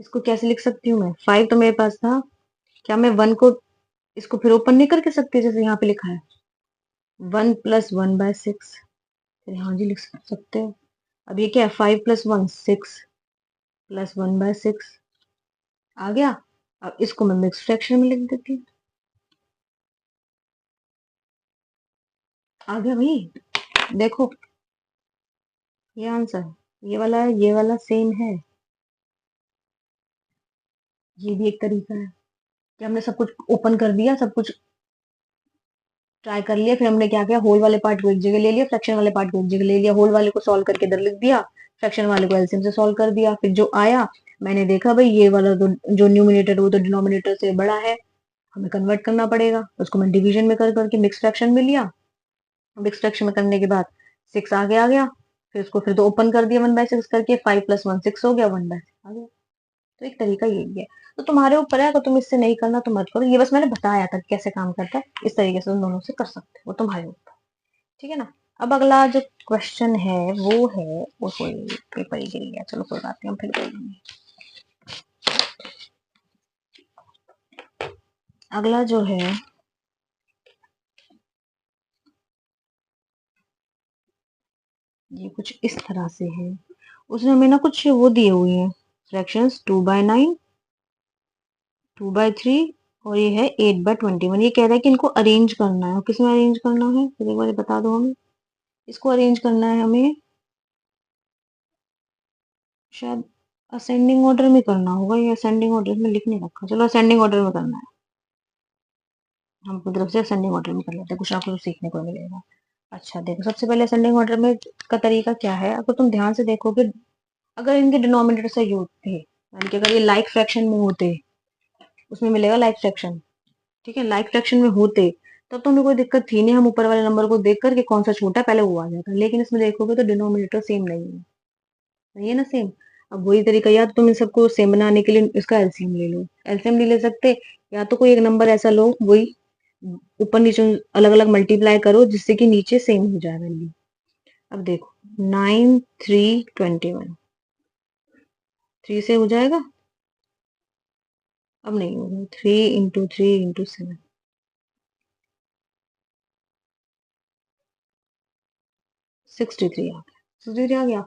इसको कैसे लिख सकती हूँ मैं? 5 तो मेरे पास था, क्या मैं 1 को इसको फिर ओपन नहीं करके सकती जैसे यहाँ पे लिखा है? 1 + 1/6। हाँ जी लिख सकते हो। अब ये क्या है? 5 + 1 6 + 1/6 आ गया। अब इसको मैं मिक्स फ्रैक्शन में लिख देती हूँ। आ गया भाई, देखो ये आंसर, ये वाला सेम है। ये भी एक तरीका है कि हमने सब कुछ ओपन कर दिया, सब कुछ ट्राई कर लिया, फिर हमने क्या किया, होल वाले पार्ट को एक जगह ले लिया, फ्रैक्शन वाले पार्ट को एक जगह ले लिया, होल वाले को सॉल्व करके इधर लिख दिया, फ्रैक्शन वाले को एलसीएम से सॉल्व कर दिया। फिर जो आया मैंने देखा भाई ये वाला तो जो न्यूमिनेटर वो तो डिनोमिनेटर से बड़ा है, हमें कन्वर्ट करना पड़ेगा। उसको मैं डिवीजन में कर करके मिक्स फ्रैक्शन में लिया। मिक्स फ्रैक्शन में करने के बाद 6 आगे आ गया, फिर उसको फिर तो ओपन कर दिया 1/6 करके, 5 + 1 6 हो गया, 1/6 आ गया। तो एक तरीका यही है। तो तुम्हारे ऊपर है, अगर तुम इससे नहीं करना तो मत करो, ये बस मैंने बताया था कि कैसे काम करता है, इस तरीके से तुम दोनों से कर सकते हो, वो तुम्हारे ऊपर। ठीक है ना? अब अगला जो क्वेश्चन है वो है, वो कोई पेपर ही गिर गया, चलो कोई बात नहीं, हम फिर कर लेंगे। अगला जो है ये कुछ इस तरह से है। उसने हमें ना कुछ वो दिए हुए हैं फ्रैक्शंस, 2/9, 2/3 और ये है 8/21। ये कह रहा है कि इनको अरेंज करना है। और किसमें अरेंज करना है फिर एक बार बता दो हमें। इसको अरेंज करना है हमें, शायद असेंडिंग ऑर्डर में करना होगा, या असेंडिंग ऑर्डर में लिख नहीं रखा, चलो असेंडिंग ऑर्डर में करना है। हम अपनी तरफ से असेंडिंग ऑर्डर में कर लेते हैं, कुछ ना कुछ सीखने को मिलेगा। अच्छा देखो, सबसे पहले असेंडिंग ऑर्डर में का तरीका क्या है, अगर तुम ध्यान से देखोगे, अगर इनके डिनोमिनेटर सही होते, यानी कि अगर ये लाइक फ्रैक्शन में होते, उसमें मिलेगा लाइक फ्रैक्शन। ठीक है, लाइक फ्रैक्शन में होते तब तो हमें कोई दिक्कत थी नहीं, हम ऊपर वाले नंबर को देख करके कौन सा छोटा है पहले वो आ जाता। लेकिन इसमें देखोगे तो डिनोमिनेटर सेम नहीं है, नहीं है ना सेम। अब वही तरीका, या तो तुम इन सबको सेम बनाने के लिए इसका एलसीएम ले लो, एलसीएम नहीं ले सकते, या तो कोई एक नंबर ऐसा लो, वही ऊपर नीचे अलग अलग मल्टीप्लाई करो जिससे कि नीचे सेम हो जाए वैल्यू। अब देखो 9 3 21, 3 से हो जाएगा, अब नहीं होगा, 3 × 3 × 7, 63 आ गया। 63 आ गया।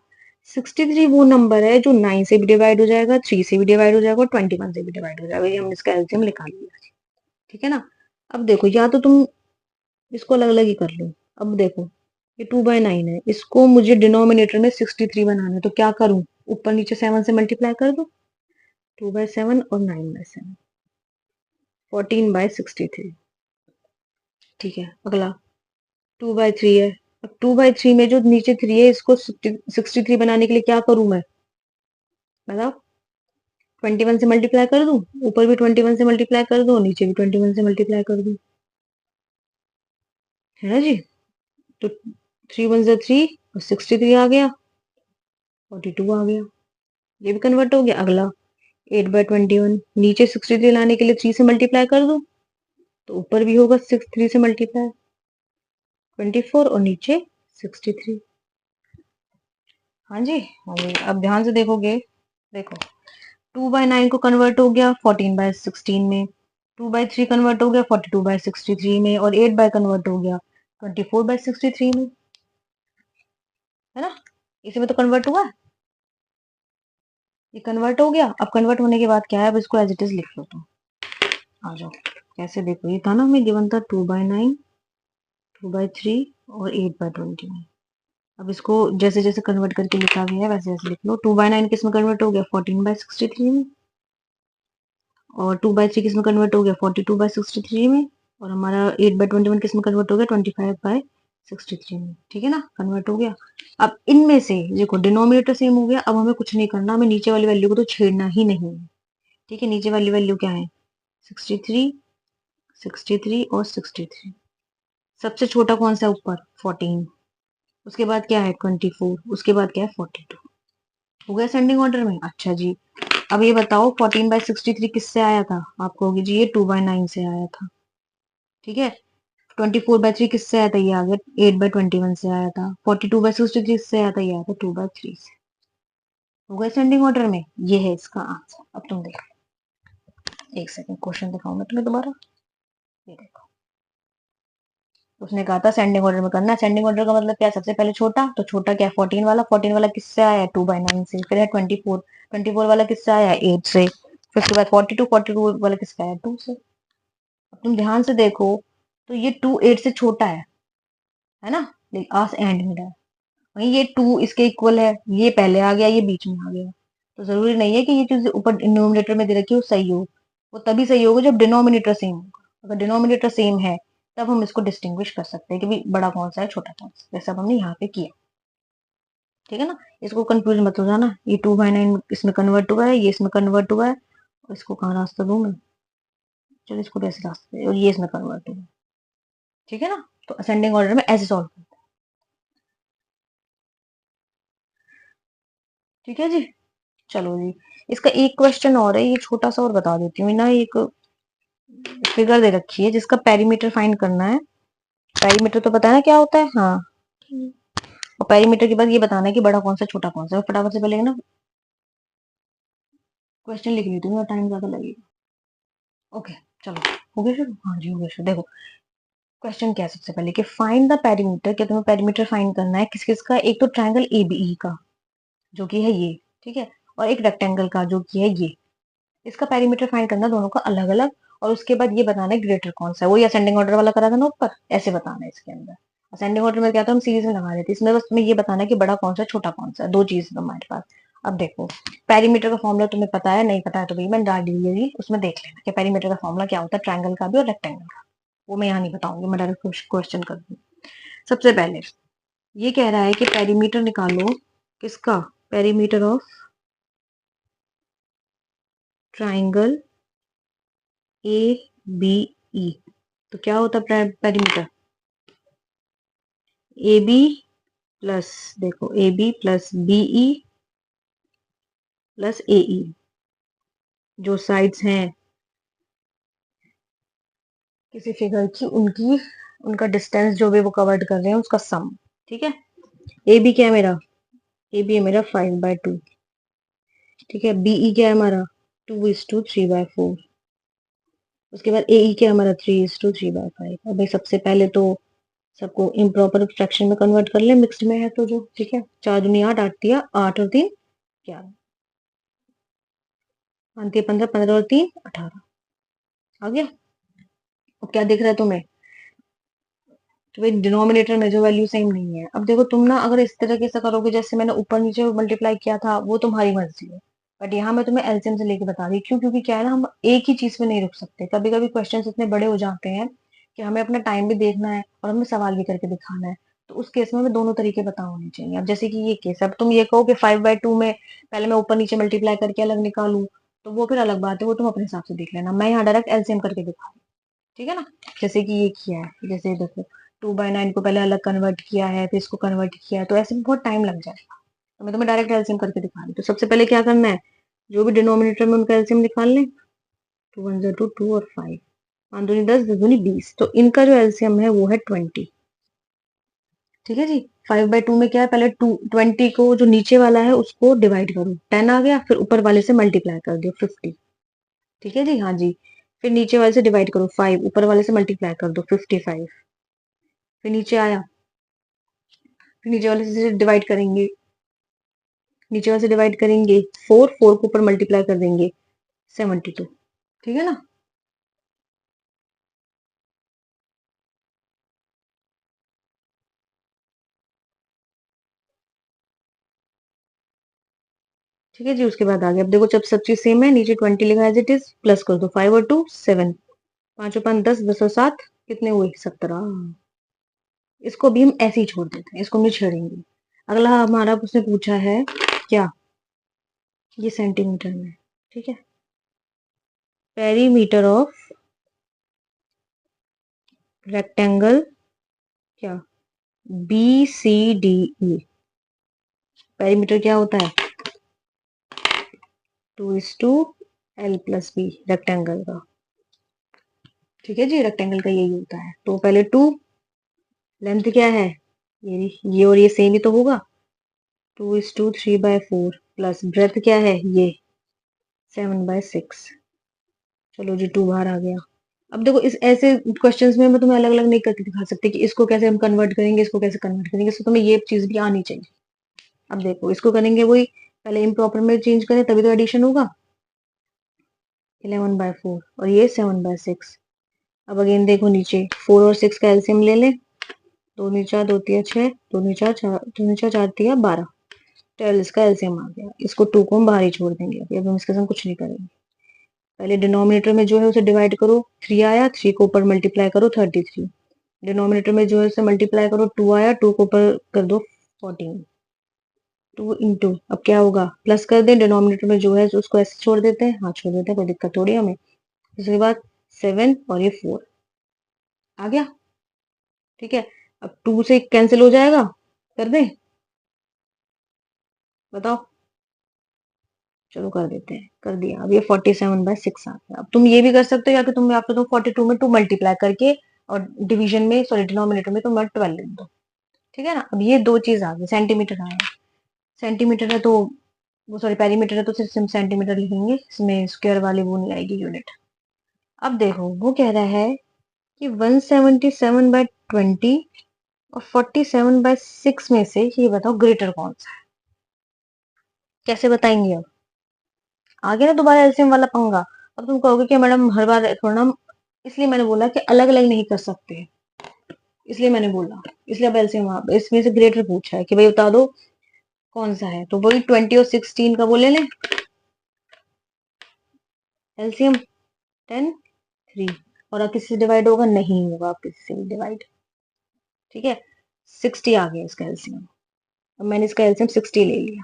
63 वो नंबर है जो 9 से भी डिवाइड हो जाएगा, 3 से भी डिवाइड हो जाएगा और 21 से भी डिवाइड हो जाएगा। ये हमने इसका एलसीएम निकाल लिया। ठीक है ना? अब देखो, या तो तुम इसको अलग अलग ही कर लो। अब देखो ये 2/9 है, इसको मुझे डिनोमिनेटर में 63 बनाना है, तो क्या करूं, ऊपर नीचे 7 से मल्टीप्लाई कर दो, 2/7 और 9/7, 14/63। ठीक है, अगला 2/3 है, अब 2/3 में जो नीचे 3 है इसको 63 बनाने के लिए क्या करूं मैं, बताओ। 21 से मल्टीप्लाई कर दूं, ऊपर भी 21 से मल्टीप्लाई कर दूं, नीचे भी 21 से मल्टीप्लाई कर दूं, है ना जी। तो 3 × 1 = 3 और 63 आ गया, 42 आ गया, ये भी कन्वर्ट हो गया। अगला 8/21, नीचे 63 लाने के लिए 3 से मल्टीप्लाई कर दूं, तो ऊपर भी होगा 3 से मल्टीप्लाई 24 और नीचे 63। हाँ जी, हाँ जी। अब ध्यान से देखोगे, देखो 2/9 को कन्वर्ट हो गया 14/16 में, 2/3 कन्वर्ट हो गया 42/63 में, और 8 कन्वर्ट हो गया 24/63 में, है ना। इसी में तो कन्वर्ट हुआ, ये कन्वर्ट हो गया। अब कन्वर्ट होने के बाद क्या है, अब इसको एज इट इज लिख लो तुम। आ जाओ, कैसे देखो, ये था ना हमें गिवन था 2/9, 2/3 और 8/21। अब इसको जैसे जैसे कन्वर्ट करके लिखा गया है वैसे वैसे लिख लो। 2/9 किस में कन्वर्ट हो गया, 14/63 में, और 2/3 किस में कन्वर्ट हो गया, 42/63 में, और हमारा 8/21 किस में कन्वर्ट हो गया, 25/63 में। ठीक है ना, कन्वर्ट हो गया। अब इनमें से देखो डिनोमिनेटर सेम हो गया, अब हमें कुछ नहीं करना, हमें नीचे वाली वैल्यू को तो छेड़ना ही नहीं है। ठीक है, नीचे वाली वैल्यू क्या है, 63, 63 और 63। सबसे छोटा कौन सा है ऊपर, 14, उसके बाद क्या है 24, उसके बाद क्या है 42। हो गया असेंडिंग ऑर्डर में। अच्छा जी, अब ये बताओ 14/63 किससे आया था, आप कहोगे जी ये 2/9 से आया था। ठीक है, 24/3 किससे आया था, ये आ गया 8/21 से आया था। 42/63 किससे आया था, ये आया था 2/3 से। हो गया असेंडिंग ऑर्डर में, ये है इसका आंसर। अब तुम देखो, एक सेकंड क्वेश्चन दिखाऊं मैं तुम्हें दोबारा, ये देखो। उसने कहा था सेंडिंग ऑर्डर में करना। सेंडिंग ऑर्डर का मतलब क्या है, सबसे पहले छोटा, तो छोटा क्या है 14 वाला, 14 वाला किससे आया है 2/9 से, फिर है 24, 24 वाला किससे आया है 8 से, फिर उसके बाद 42, 42 वाला किसका आया 2 से। अब तुम ध्यान से देखो, तो ये 2 8 से छोटा है ना, आस एंड में है। वहीं ये 2 इसके इक्वल है, ये पहले आ गया, ये बीच में आ गया। तो जरूरी नहीं है कि ये चीज ऊपर डिनोमिनेटर में दे रखी हो सही हो, वो तभी सही होगा जब डिनोमिनेटर सेम होगा। अगर डिनोमिनेटर सेम है तब हम इसको डिस्टिंग्विश कर सकते हैं कि भाई बड़ा कौन सा है छोटा कौन सा, जैसा अब हमने यहाँ पे किया। ठीक है ना, इसको कंफ्यूज मत हो जाना, ये 2/9 इसमें कन्वर्ट हुआ है, ये इसमें कन्वर्ट हुआ है, और इसको कहाँ रास्ता दूं मैं, चलो इसको कैसे रास्ते, और ये इसमें कन्वर्ट हुआ है। ठीक है ना, तो असेंडिंग ऑर्डर में ऐसे सॉल्व करते हैं। ठीक है जी, चलो जी, इसका एक क्वेश्चन और है, ये छोटा सा और बता देती हूँ ना। एक फिगर दे रखी है जिसका पेरीमीटर फाइंड करना है। पेरीमीटर तो पता है ना क्या होता है, हाँ। और पेरीमीटर के बाद ये बताना है कि बड़ा कौन सा छोटा कौन सा। फटाफट से पहले ना क्वेश्चन लिख लेती हूँ, टाइम ज्यादा लगेगा। ओके, चलो हो गया शुरू, हाँ जी हो गया शुरू। देखो क्वेश्चन क्या है, सबसे पहले कि फाइंड द पेरीमीटर, क्या तुम्हें पेरीमीटर फाइंड करना है किस किस का, एक तो ट्रायंगल एबीई का जो कि है ये, ठीक है, और एक रेक्टेंगल का जो कि है ये। इसका पेरीमीटर फाइंड करना दोनों का अलग अलग, और उसके बाद ये बताना है ग्रेटर कौन सा है। वही असेंडिंग ऑर्डर वाला करा था ना ऊपर, ऐसे बताना है इसके अंदर। असेंडिंग ऑर्डर में क्या था, हम सीरीज में लगा देते, इसमें बस तुम्हें ये बताना है कि बड़ा कौन सा छोटा कौन सा, दो चीज हमारे पास। अब देखो पेरीमीटर का फॉर्मूला तुम्हें पता है, नहीं पता है तो भाई मैं डाल दी, उसमें देख लेना कि पेरीमीटर का फॉर्मूला क्या होता है, ट्रायंगल का भी और रेक्टेंगल का। वो मैं यहाँ नहीं बताऊंगी, मैं डायरेक्ट क्वेश्चन कर दूंगी। सबसे पहले ये कह रहा है कि पेरीमीटर निकालो, किसका, perimeter of triangle A B E. तो क्या होता है पेरीमीटर, ए बी प्लस, देखो A B plus B E plus A E, जो साइड्स हैं किसी फिगर की, उनकी उनका डिस्टेंस जो भी वो कवर्ड कर रहे हैं उसका सम। ठीक है, ए बी क्या है मेरा, ए बी है मेरा 5/2। ठीक है, बीई क्या है हमारा 2:3/4। उसके बाद ए ई क्या है हमारा 3:3/5। अब भाई सबसे पहले तो सबको इम्प्रॉपर फ्रैक्शन में कन्वर्ट कर ले, मिक्स्ड में है तो जो, ठीक है, 4 दूनी 8, 8 दिया 8 और 3 11, 5 15, 15 और 3 18। आ गया। अब क्या दिख रहा है तुम्हें, तो भाई डिनोमिनेटर में जो वैल्यू सेम नहीं है। अब देखो तुम ना अगर इस तरीके से करोगे जैसे मैंने ऊपर नीचे मल्टीप्लाई किया था, वो तुम्हारी मर्जी है, बट यहाँ मैं तुम्हें एलसीएम से लेके बता रही, क्यों, क्योंकि क्या है ना, हम एक ही चीज में नहीं रुक सकते। कभी कभी क्वेश्चन इतने बड़े हो जाते हैं कि हमें अपना टाइम भी देखना है और हमें सवाल भी करके दिखाना है। तो उस केस में हमें दोनों तरीके पता होने चाहिए। अब जैसे कि ये केस, अब तुम ये कहो कि 5/2 में पहले मैं ऊपर नीचे मल्टीप्लाई करके अलग निकालू, तो वो फिर अलग बात है, वो तुम अपने हिसाब से देख लेना। मैं यहाँ डायरेक्ट एलसीएम करके दिखा रही हूँ, ठीक है ना। जैसे कि ये किया है, जैसे देखो 2/9 को पहले अलग कन्वर्ट किया है, फिर इसको कन्वर्ट किया है, तो ऐसे में बहुत टाइम लग जाएगा। तो मैं तुम्हें डायरेक्ट एलसीएम करके दिखा रही हूँ। तो सबसे पहले क्या करना है, जो भी डिनोमिनेटर में उनका एलसीएम निकाल लें। 2 1 2 2 और 5, 5 दूनी 10, 10 दूनी 20, तो इनका जो एलसीएम है वो है 20। ठीक है जी। 5/2 में क्या है, पहले 20 को जो नीचे वाला है उसको डिवाइड करो, 10 आ गया, फिर ऊपर वाले से मल्टीप्लाई कर दो 50। ठीक है जी, हाँ जी। फिर नीचे वाले से डिवाइड करो 5, ऊपर वाले से मल्टीप्लाई कर दो 55। फिर नीचे आया, फिर नीचे वाले से डिवाइड करेंगे, नीचे वाले से डिवाइड करेंगे 4 को ऊपर मल्टीप्लाई कर देंगे 72। ठीक है ना। ठीक है जी, उसके बाद आ गया। अब देखो जब सब चीज सेम है, नीचे 20 लिखा है एज इट इज, प्लस कर दो 5 और 2 7, 5 और 5 10, 10 और 7 कितने हुए 17। इसको भी हम ऐसे ही छोड़ देते हैं, इसको नहीं छेड़ेंगे। अगला हमारा उसने पूछा है क्या, ये सेंटीमीटर में। ठीक है, पेरीमीटर ऑफ रेक्टेंगल क्या, BCDE। पेरीमीटर क्या होता है, 2:L+B रेक्टेंगल का। ठीक है जी, रेक्टेंगल का यही होता है। तो पहले 2, लेंथ क्या है, ये और ये सेम ही तो होगा, 2:3/4, प्लस ब्रेथ क्या है ये 7/6। चलो जी 2 बाहर आ गया। अब देखो इस ऐसे क्वेश्चंस में मैं तुम्हें अलग अलग नहीं करके दिखा सकती कि इसको कैसे हम कन्वर्ट करेंगे, इसको कैसे कन्वर्ट करेंगे, इसको तुम्हें ये चीज भी आनी चाहिए। अब देखो इसको करेंगे वही, पहले इम्प्रॉपर में चेंज करें तभी तो एडिशन होगा, 11/4 और ये 7/6। अब अगेन देखो नीचे 4 और 6 का एलसीएम ले लें, 2 × 4 2 × 6, 2 × 4 4 12, 12 इसका एलसीएम आ गया। इसको 2 को हम बाहर ही छोड़ देंगे, अब हम इसके साथ कुछ नहीं करेंगे। पहले डिनोमिनेटर में जो है उसे डिवाइड करो, 3 आया, 3 को ऊपर मल्टीप्लाई करो 33। डिनोमिनेटर में जो है उसे मल्टीप्लाई करो, 2 आया, 2 को ऊपर कर दो 14। 2 इंटू, अब क्या होगा, प्लस कर दें, डिनोमिनेटर में जो है उसको ऐसे छोड़ देते हैं, हाँ छोड़ देते हैं, कोई दिक्कत थोड़ी है हमें। उसके बाद 7 और ये 4 आ गया। ठीक है, अब 2 से कैंसिल हो जाएगा, कर दें, बताओ। चलो कर देते हैं, कर दिया। अब ये 47/6 आ गया। अब तुम ये भी कर सकते हो, या कि तुम या फिर तुम 42 में 2 मल्टीप्लाई करके और डिवीजन में, सॉरी डिनोमिनेटर में तुम 12 लिख दो। ठीक है ना। अब ये दो चीज आ गई, सेंटीमीटर आया, सेंटीमीटर है तो वो, सॉरी पेरीमीटर है तो सिर्फ सेंटीमीटर लिखेंगे, इसमें स्क्वायर वाली वो नहीं आएगी यूनिट। अब देखो वो कह रहा है कि 177/20 और 47/6 में से ये बताओ ग्रेटर कौन सा है। कैसे बताएंगे, अब आ गया ना दोबारा एलसीएम वाला पंगा। अब तुम कहोगे कि मैडम हर बार थोड़ा ना, इसलिए मैंने बोला कि अलग अलग नहीं कर सकते, इसलिए मैंने बोला, इसलिए अब एलसीएम इसमें से ग्रेटर पूछा है कि भाई बता दो कौन सा है, तो वही 20 और 16 का बोले लें एलसीएम, 10 3। और अब किसी से डिवाइड होगा, नहीं होगा, अब किसी से भी डिवाइड। ठीक है, 60 आ गया इसका एलसीएम। अब मैंने इसका एलसीएम 60 ले लिया।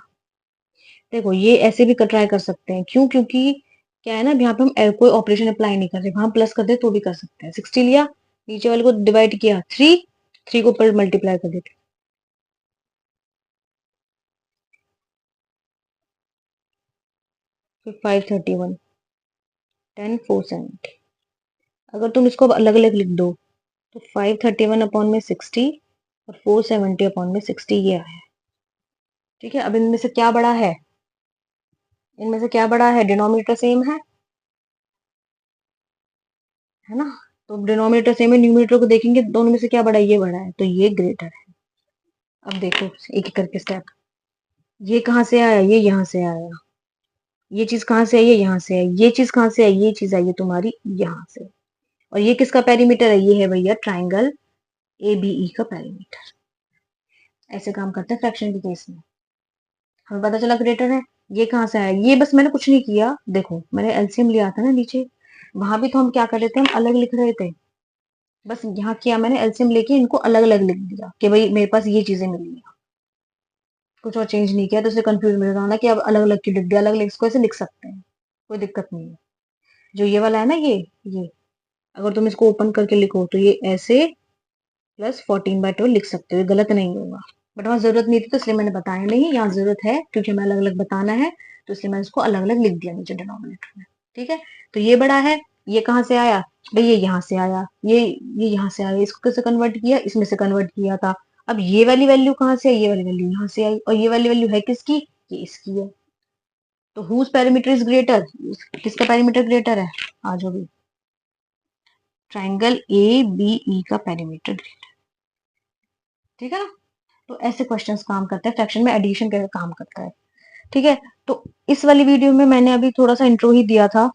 देखो ये ऐसे भी ट्राई कर सकते हैं, क्यों, क्योंकि क्या है ना, यहाँ पे हम कोई ऑपरेशन अप्लाई नहीं कर रहे, वहां प्लस कर दे तो भी कर सकते हैं। 60 लिया, नीचे वाले को डिवाइड किया 3, 3 को ऊपर मल्टीप्लाई कर देते, फिर 531, 10 470। अगर तुम इसको अलग अलग लिख दो तो 531/60 और 470/60 ये आया। ठीक है, अब इनमें से क्या बड़ा है, इनमें से क्या बड़ा है, डिनोमिनेटर सेम है ना। तो डिनोमिनेटर सेम है, न्यूमिनेटर को देखेंगे दोनों में से क्या बड़ा है, ये बड़ा है, तो ये ग्रेटर है। अब देखो एक एक करके स्टेप, ये कहाँ से आया, ये यहाँ से आया, ये चीज कहाँ से आई, ये यहाँ से आई, ये चीज कहाँ से आई, ये चीज आई है तुम्हारी यहाँ से। और ये किसका पेरीमीटर है, ये है भैया ट्राइंगल ABE का पेरीमीटर। ऐसे काम करते हैं फ्रैक्शन के केस में। हमें पता चला ग्रेटर है, ये कहाँ से आया, ये बस मैंने कुछ नहीं किया, देखो मैंने एलसीएम लिया था ना नीचे, वहां भी तो हम क्या कर रहे थे, हम अलग लिख रहे थे। बस यहाँ किया मैंने, एलसीएम लेके इनको अलग अलग लिख दिया कि भाई मेरे पास ये चीजें मिली हैं, कुछ और चेंज नहीं किया, तो उसे कंफ्यूज मिल रहा ना कि अब अलग अलग क्यों लिख दिया, अलग अलग इसको ऐसे लिख सकते हैं, कोई दिक्कत नहीं है। जो ये वाला है ना, ये अगर तुम इसको ओपन करके लिखो तो ये ऐसे +14/12 लिख सकते हो, ये गलत नहीं होगा। बट वहां जरूरत नहीं थी तो इसलिए मैंने बताया नहीं, यहाँ जरूरत है क्योंकि हमें अलग अलग बताना है, तो इसलिए मैंने इसको अलग अलग लिख दिया नीचे डिनोमिनेटर में। ठीक है, तो ये बड़ा है, ये कहाँ से आया भाई, ये यहाँ से आया, ये यहाँ से आया, इसको कैसे कन्वर्ट किया, इसमें से कन्वर्ट किया था। अब ये वाली वैल्यू कहाँ से आई, ये वाली वैल्यू यहाँ से आई, और ये वाली वैल्यू है किसकी, ये इसकी है। तो हुज पेरीमीटर इज ग्रेटर, किसका पेरीमीटर ग्रेटर है, आ जाओ भी, ट्राइंगल ए बी ई का पेरीमीटर ग्रेटर। ठीक है ना, तो ऐसे क्वेश्चंस काम करते हैं, फ्रैक्शन में एडिशन कैसे काम करता है। ठीक है, तो इस वाली वीडियो में मैंने अभी थोड़ा सा इंट्रो ही दिया था,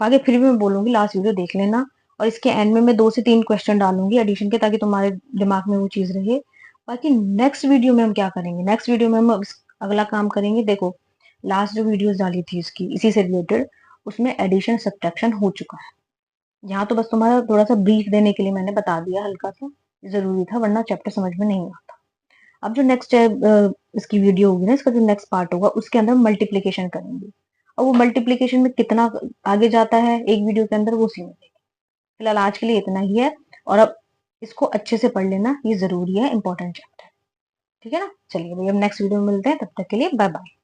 आगे फिर भी मैं बोलूंगी, लास्ट वीडियो देख लेना, और इसके एंड में मैं 2 से 3 क्वेश्चन डालूंगी एडिशन के, ताकि तुम्हारे दिमाग में वो चीज रहे। बाकी नेक्स्ट वीडियो में हम क्या करेंगे, नेक्स्ट वीडियो में हम अगला काम करेंगे। देखो, लास्ट जो वीडियोस डाली थी इसकी इसी से रिलेटेड, उसमें एडिशन सब्ट्रैक्शन हो चुका है। यहाँ तो बस तुम्हारा थोड़ा सा ब्रीफ देने के लिए मैंने बता दिया हल्का सा, जरूरी था, वरना चैप्टर समझ में नहीं आता। अब जो नेक्स्ट इसकी वीडियो होगी ना, इसका जो नेक्स्ट पार्ट होगा, उसके अंदर मल्टीप्लीकेशन करेंगे, और वो मल्टीप्लीकेशन में कितना आगे जाता है एक वीडियो के अंदर, वो सीखेंगे। फिलहाल आज के लिए इतना ही है, और अब इसको अच्छे से पढ़ लेना, ये जरूरी है, इंपॉर्टेंट चैप्टर। ठीक है ना, चलिए भाई, अब नेक्स्ट वीडियो में मिलते हैं, तब तक के लिए बाय बाय।